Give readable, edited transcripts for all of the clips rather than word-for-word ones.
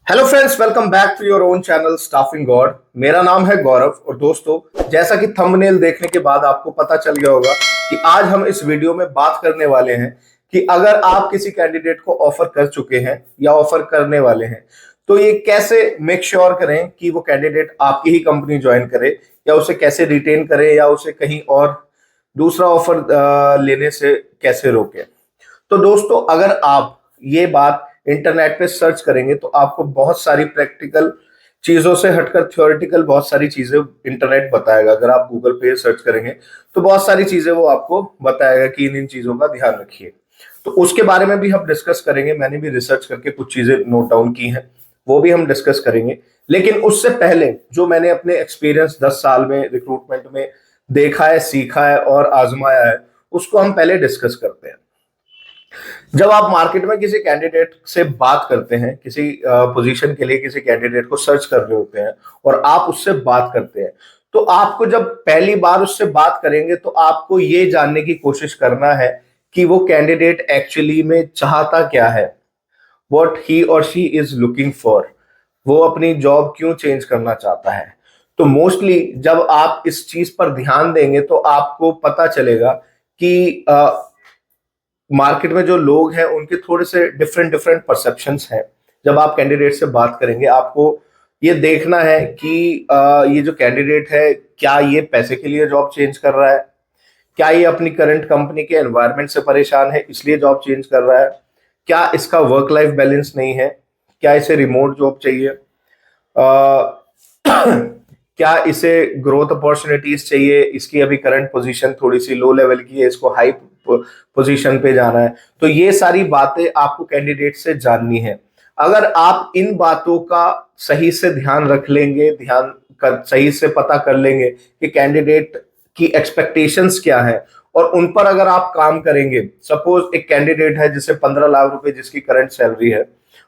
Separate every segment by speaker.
Speaker 1: Hello friends, welcome back to your own channel staffing God. मेरा नाम है गौरव और दोस्तों, जैसा कि थंबनेल देखने के बाद आपको पता चल गया होगा कि आज हम इस वीडियो में बात करने वाले हैं कि अगर आप किसी कैंडिडेट को ऑफर कर चुके हैं या ऑफर करने वाले हैं तो ये कैसे मेक श्योर करें कि वो कैंडिडेट आपकी ही कंपनी ज्वाइन करे, या उसे कैसे रिटेन करें, या उसे कहीं और दूसरा ऑफर लेने से कैसे रोकें। तो दोस्तों, अगर आप ये बात इंटरनेट पे सर्च करेंगे तो आपको बहुत सारी प्रैक्टिकल चीजों से हटकर थ्योरेटिकल बहुत सारी चीजें इंटरनेट बताएगा। अगर आप गूगल पे सर्च करेंगे तो बहुत सारी चीजें वो आपको बताएगा कि इन इन चीजों का ध्यान रखिए। तो उसके बारे में भी हम डिस्कस करेंगे। मैंने भी रिसर्च करके कुछ चीजें नोट डाउन की हैं, वो भी हम डिस्कस करेंगे। लेकिन उससे पहले जो मैंने अपने एक्सपीरियंस 10 साल में रिक्रूटमेंट में देखा है, सीखा है और आजमाया है, उसको हम पहले डिस्कस करते हैं। जब आप मार्केट में किसी कैंडिडेट से बात करते हैं, किसी पोजीशन के लिए किसी कैंडिडेट को सर्च कर रहे होते हैं और आप उससे बात करते हैं, तो आपको जब पहली बार उससे बात करेंगे तो आपको ये जानने की कोशिश करना है कि वो कैंडिडेट एक्चुअली में चाहता क्या है, वॉट ही और शी इज लुकिंग फॉर। वो अपनी जॉब क्यों चेंज करना चाहता है। तो मोस्टली जब आप इस चीज पर ध्यान देंगे तो आपको पता चलेगा कि मार्केट में जो लोग हैं उनके थोड़े से डिफरेंट डिफरेंट परसेप्शंस हैं। जब आप कैंडिडेट से बात करेंगे आपको ये देखना है कि ये जो कैंडिडेट है, क्या ये पैसे के लिए जॉब चेंज कर रहा है, क्या ये अपनी करंट कंपनी के एनवायरनमेंट से परेशान है इसलिए जॉब चेंज कर रहा है, क्या इसका वर्क लाइफ बैलेंस नहीं है, क्या इसे रिमोट जॉब चाहिए, क्या इसे ग्रोथ अपॉर्चुनिटीज चाहिए, इसकी अभी करंट पोजीशन थोड़ी सी लो लेवल की है, इसको हाई पोजीशन पे जाना है। तो ये सारी बातें आपको कैंडिडेट से जाननी है। अगर आप इन बातों का सही से ध्यान रख लेंगे, ध्यान कर सही से पता कर लेंगे कि कैंडिडेट की एक्सपेक्टेशंस क्या है और उन पर अगर आप काम करेंगे। सपोज एक कैंडिडेट है जिसे 15 लाख रुपए जिसकी करंट सैलरी है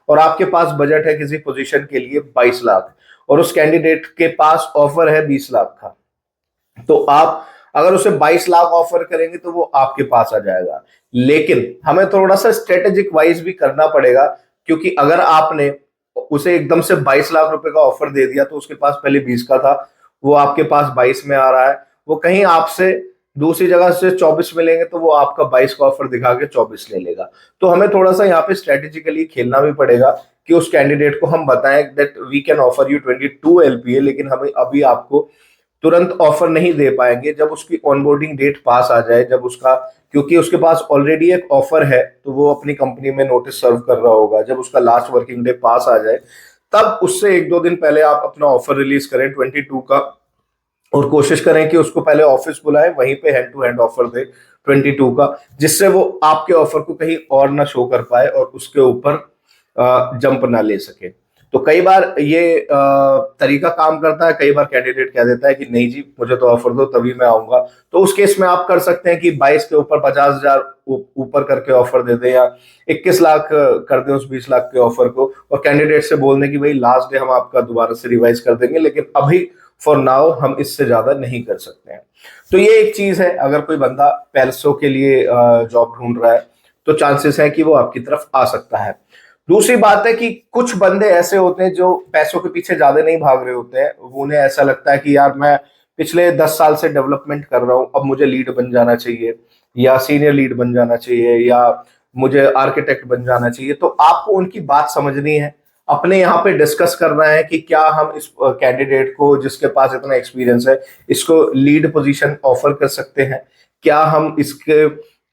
Speaker 1: और आपके पास बजट है किसी पोजीशन के लिए 22 लाख, और उस कैंडिडेट के पास ऑफर है 20 लाख का, तो आप अगर उसे 22 लाख ऑफर करेंगे तो वो आपके पास आ जाएगा। लेकिन हमें थोड़ा सा स्ट्रेटेजिक वाइज भी करना पड़ेगा, क्योंकि अगर आपने उसे एकदम से 22 लाख रुपए का ऑफर दे दिया तो उसके पास पहले 20 का था, वो आपके पास 22 में आ रहा है, वो कहीं आपसे दूसरी जगह से 24 में लेंगे तो वो आपका 22 का ऑफर दिखा के 24 ले लेगा। तो हमें थोड़ा सा यहाँ पे स्ट्रेटेजिकली खेलना भी पड़ेगा कि उस कैंडिडेट को हम बताएं that we can offer you 22 LPA, लेकिन हमें अभी आपको तुरंत ऑफर नहीं दे पाएंगे। जब उसकी ऑनबोर्डिंग डेट पास आ जाए, जब उसका, क्योंकि उसके पास ऑलरेडी एक ऑफर है तो वो अपनी कंपनी में नोटिस सर्व कर रहा होगा, जब उसका लास्ट वर्किंग डे पास आ जाए तब उससे 1-2 दिन पहले आप अपना ऑफर रिलीज करें 22 का, और कोशिश करें कि उसको पहले ऑफिस बुलाएं, वहीं पे हैंड टू हैंड ऑफर दे 22 का, जिससे वो आपके ऑफर को कहीं और ना शो कर पाए और उसके ऊपर जंप ना ले सके। तो कई बार ये तरीका काम करता है। कई बार कैंडिडेट कह देता है कि नहीं जी, मुझे तो ऑफर दो तभी मैं आऊंगा। तो उस केस में आप कर सकते हैं कि 22 के ऊपर 50,000 ऊपर करके ऑफर दे दें, या 21 लाख कर दें उस 20 लाख के ऑफर को, और कैंडिडेट से बोलने की भाई लास्ट डे हम आपका दोबारा से रिवाइज कर देंगे, लेकिन अभी फॉर नाउ हम इससे ज्यादा नहीं कर सकते हैं। तो ये एक चीज है। अगर कोई बंदा पैसों के लिए जॉब ढूंढ रहा है तो चांसेस है कि वो आपकी तरफ आ सकता है। दूसरी बात है कि कुछ बंदे ऐसे होते हैं जो पैसों के पीछे ज्यादा नहीं भाग रहे होते हैं। उन्हें ऐसा लगता है कि यार मैं पिछले 10 साल से डेवलपमेंट कर रहा हूं, अब मुझे लीड बन जाना चाहिए, या सीनियर लीड बन जाना चाहिए, या मुझे आर्किटेक्ट बन जाना चाहिए। तो आपको उनकी बात समझनी है, अपने यहाँ पे डिस्कस करना है कि क्या हम इस कैंडिडेट को जिसके पास इतना एक्सपीरियंस है इसको लीड पोजीशन ऑफर कर सकते हैं, क्या हम इसके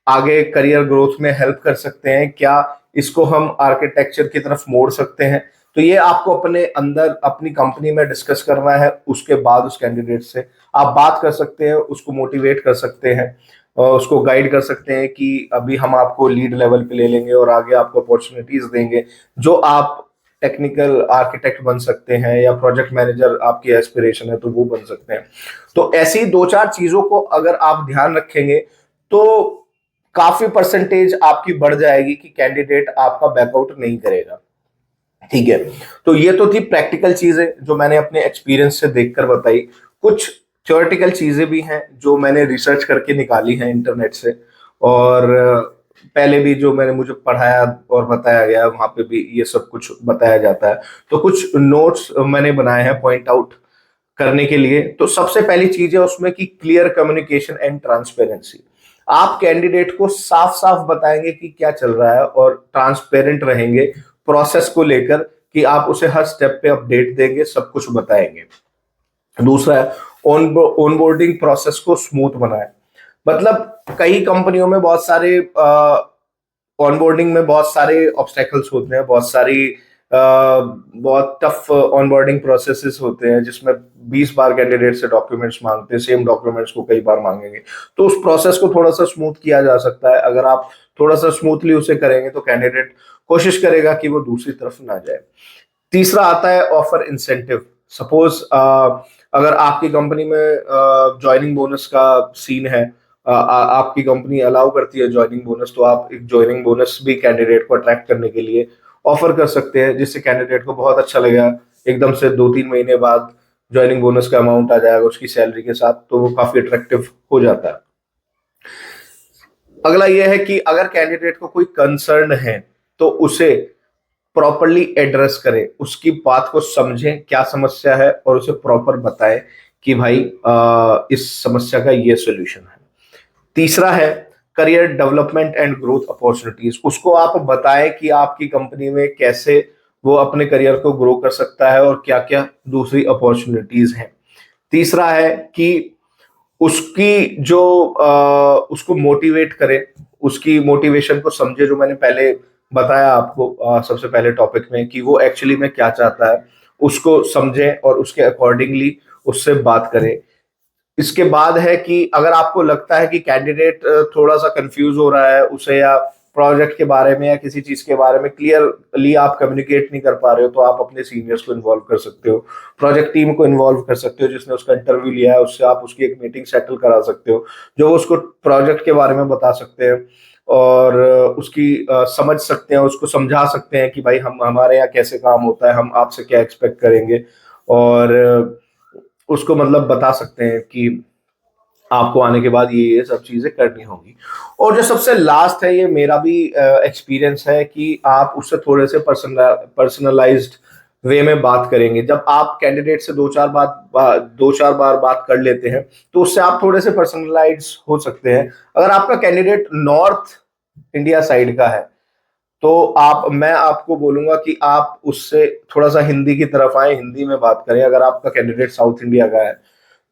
Speaker 1: आगे करियर ग्रोथ में हेल्प कर सकते हैं, क्या इसको हम आर्किटेक्चर की तरफ मोड़ सकते हैं। तो ये आपको अपने अंदर अपनी कंपनी में डिस्कस करना है। उसके बाद उस कैंडिडेट से आप बात कर सकते हैं, उसको मोटिवेट कर सकते हैं और उसको गाइड कर सकते हैं कि अभी हम आपको लीड लेवल पे ले लेंगे और आगे आपको अपॉर्चुनिटीज देंगे जो आप टेक्निकल आर्किटेक्ट बन सकते हैं, या प्रोजेक्ट मैनेजर आपकी एस्पिरेशन है तो वो बन सकते हैं। तो ऐसी 2-4 चीजों को अगर आप ध्यान रखेंगे तो काफी परसेंटेज आपकी बढ़ जाएगी कि कैंडिडेट आपका बैकआउट नहीं करेगा। ठीक है, तो ये तो थी प्रैक्टिकल चीजें जो मैंने अपने एक्सपीरियंस से देखकर बताई। कुछ थ्योरेटिकल चीजें भी हैं जो मैंने रिसर्च करके निकाली हैं इंटरनेट से, और पहले भी जो मैंने मुझे पढ़ाया और बताया गया वहां पे भी ये सब कुछ बताया जाता है। तो कुछ नोट्स मैंने बनाए हैं पॉइंट आउट करने के लिए। तो सबसे पहली चीज है उसमें कि क्लियर कम्युनिकेशन एंड ट्रांसपेरेंसी। आप कैंडिडेट को साफ साफ बताएंगे कि क्या चल रहा है और ट्रांसपेरेंट रहेंगे प्रोसेस को लेकर, कि आप उसे हर स्टेप पे अपडेट देंगे, सब कुछ बताएंगे। दूसरा है ऑनबोर्डिंग प्रोसेस को स्मूथ बनाए। मतलब कई कंपनियों में बहुत सारे ऑनबोर्डिंग में बहुत सारे ऑब्स्टेकल्स होते हैं, बहुत टफ ऑनबोर्डिंग प्रोसेसेस होते हैं जिसमें 20 बार कैंडिडेट से डॉक्यूमेंट्स मांगते हैं, सेम डॉक्यूमेंट्स को कई बार मांगेंगे। तो उस प्रोसेस को थोड़ा सा स्मूथ किया जा सकता है। अगर आप थोड़ा सा स्मूथली उसे करेंगे तो कैंडिडेट कोशिश करेगा कि वो दूसरी तरफ ना जाए। तीसरा आता है ऑफर इंसेंटिव। सपोज अगर आपकी कंपनी में ज्वाइनिंग बोनस का सीन है, आपकी कंपनी अलाउ करती है ज्वाइनिंग बोनस, तो आप एक ज्वाइनिंग बोनस भी कैंडिडेट को अट्रैक्ट करने के लिए ऑफर कर सकते हैं, जिससे कैंडिडेट को बहुत अच्छा लगेगा। एकदम से 2-3 महीने बाद ज्वाइनिंग बोनस का अमाउंट आ जाएगा उसकी सैलरी के साथ, तो वो काफी अट्रैक्टिव हो जाता है। अगला यह है कि अगर कैंडिडेट को कोई कंसर्न है तो उसे प्रॉपरली एड्रेस करें, उसकी बात को समझें क्या समस्या है और उसे प्रॉपर बताएं कि भाई इस समस्या का ये सॉल्यूशन है। तीसरा है career development and growth opportunities. उसको आप बताएं कि आपकी कंपनी में कैसे वो अपने करियर को ग्रो कर सकता है और क्या क्या दूसरी अपॉर्चुनिटीज हैं। तीसरा है कि उसकी जो उसको मोटिवेट करे, उसकी मोटिवेशन को समझे, जो मैंने पहले बताया आपको सबसे पहले टॉपिक में, कि वो एक्चुअली में क्या चाहता है उसको समझें और उसके अकॉर्डिंगली उससे बात करें। इसके बाद है कि अगर आपको लगता है कि कैंडिडेट थोड़ा सा कंफ्यूज हो रहा है, उसे या प्रोजेक्ट के बारे में या किसी चीज के बारे में क्लियरली आप कम्युनिकेट नहीं कर पा रहे हो, तो आप अपने सीनियर्स को इन्वॉल्व कर सकते हो, प्रोजेक्ट टीम को इन्वॉल्व कर सकते हो जिसने उसका इंटरव्यू लिया है, उससे आप उसकी एक मीटिंग सेटल करा सकते हो जो उसको प्रोजेक्ट के बारे में बता सकते हैं और उसकी समझ सकते हैं, उसको समझा सकते हैं कि भाई हम हमारे यहाँ कैसे काम होता है, हम आपसे क्या एक्सपेक्ट करेंगे, और उसको मतलब बता सकते हैं कि आपको आने के बाद ये सब चीजें करनी होगी। और जो सबसे लास्ट है, ये मेरा भी एक्सपीरियंस है, कि आप उससे थोड़े से पर्सनलाइज्ड वे में बात करेंगे। जब आप कैंडिडेट से दो चार बार बात कर लेते हैं तो उससे आप थोड़े से पर्सनलाइज हो सकते हैं। अगर आपका कैंडिडेट नॉर्थ इंडिया साइड का है तो मैं आपको बोलूंगा कि आप उससे थोड़ा सा हिंदी की तरफ आए, हिंदी में बात करें। अगर आपका कैंडिडेट साउथ इंडिया का है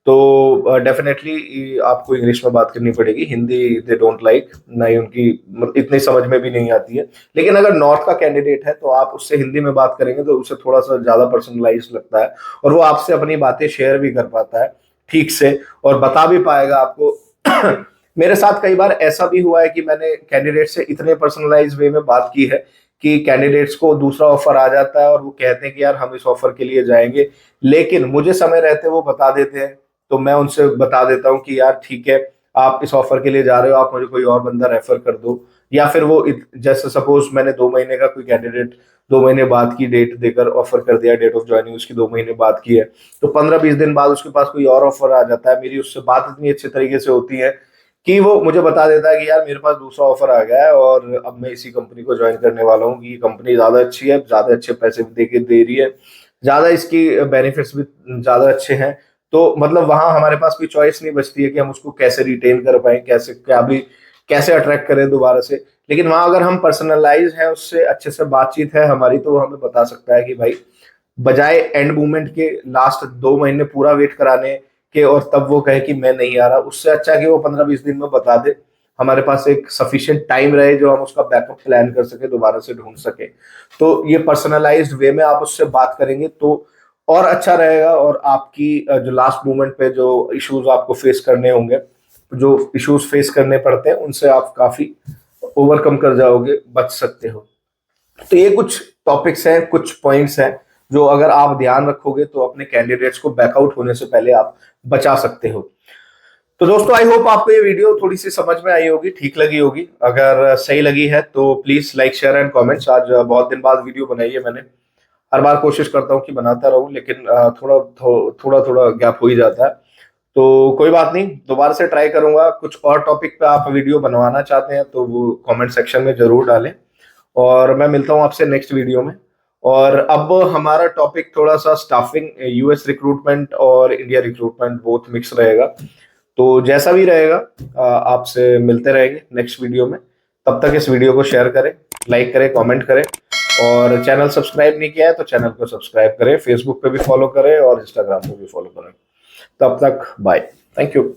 Speaker 1: तो डेफिनेटली आपको इंग्लिश में बात करनी पड़ेगी, हिंदी दे डोंट लाइक, ना ही उनकी इतनी समझ में भी नहीं आती है। लेकिन अगर नॉर्थ का कैंडिडेट है तो आप उससे हिंदी में बात करेंगे तो उसे थोड़ा सा ज्यादा पर्सनलाइज लगता है और वो आपसे अपनी बातें शेयर भी कर पाता है ठीक से और बता भी पाएगा आपको। मेरे साथ कई बार ऐसा भी हुआ है कि मैंने कैंडिडेट से इतने पर्सनलाइज वे में बात की है कि कैंडिडेट्स को दूसरा ऑफर आ जाता है और वो कहते हैं कि यार हम इस ऑफर के लिए जाएंगे, लेकिन मुझे समय रहते वो बता देते हैं, तो मैं उनसे बता देता हूँ कि यार ठीक है, आप इस ऑफर के लिए जा रहे हो, आप मुझे कोई और बंदा रेफर कर दो। या फिर वो जैसे सपोज मैंने 2 महीने का कोई कैंडिडेट 2 महीने बाद की डेट देकर ऑफर कर दिया, डेट ऑफ ज्वाइनिंग उसकी 2 महीने बाद की है, तो 15-20 दिन बाद उसके पास कोई और ऑफर आ जाता है। मेरी उससे बात इतनी अच्छे तरीके से होती है कि वो मुझे बता देता है कि यार मेरे पास दूसरा ऑफर आ गया है और अब मैं इसी कंपनी को ज्वाइन करने वाला हूँ, कि ये कंपनी ज्यादा अच्छी है, ज्यादा अच्छे पैसे भी दे रही है, ज्यादा इसकी बेनिफिट्स भी ज्यादा अच्छे हैं। तो मतलब वहां हमारे पास कोई चॉइस नहीं बचती है कि हम उसको कैसे रिटेन कर पाए, कैसे अट्रैक्ट करें दोबारा से। लेकिन वहां अगर हम पर्सनलाइज हैं, उससे अच्छे से बातचीत है हमारी, तो वो हमें बता सकता है कि भाई बजाय एंड मोमेंट के लास्ट 2 महीने पूरा वेट कराने के और तब वो कहे कि मैं नहीं आ रहा, उससे अच्छा कि वो 15-20 दिन में बता दे, हमारे पास एक सफिशिएंट टाइम रहे जो हम उसका बैकअप प्लान कर सके, दोबारा से ढूंढ सके। तो ये पर्सनलाइज्ड वे में आप उससे बात करेंगे तो और अच्छा रहेगा, और आपकी जो लास्ट मोमेंट पे जो इश्यूज आपको फेस करने होंगे, जो इश्यूज फेस करने पड़ते हैं, उनसे आप काफी ओवरकम कर जाओगे, बच सकते हो। तो ये कुछ टॉपिक्स हैं, कुछ पॉइंट्स हैं जो अगर आप ध्यान रखोगे तो अपने कैंडिडेट्स को बैकआउट होने से पहले आप बचा सकते हो। तो दोस्तों, आई होप आपको ये वीडियो थोड़ी सी समझ में आई होगी, ठीक लगी होगी। अगर सही लगी है तो please like share and comments. आज बहुत दिन बाद वीडियो बनाई है मैंने, हर बार कोशिश करता हूँ कि बनाता रहूं, लेकिन थोड़ा थोड़ा गैप हो ही जाता है। तो कोई बात नहीं, दोबारा से ट्राई करूंगा। कुछ और टॉपिक पे आप वीडियो बनवाना चाहते हैं तो वो कमेंट सेक्शन में जरूर डालें, और मैं मिलता हूं आपसे नेक्स्ट वीडियो में। और अब हमारा टॉपिक थोड़ा सा स्टाफिंग, यूएस रिक्रूटमेंट और इंडिया रिक्रूटमेंट बोथ मिक्स रहेगा। तो जैसा भी रहेगा आपसे मिलते रहेंगे नेक्स्ट वीडियो में। तब तक इस वीडियो को शेयर करें, लाइक करें, कमेंट करें, और चैनल सब्सक्राइब नहीं किया है तो चैनल को सब्सक्राइब करें, फेसबुक पे भी फॉलो करें और इंस्टाग्राम पे भी फॉलो करें। तब तक बाय, थैंक यू।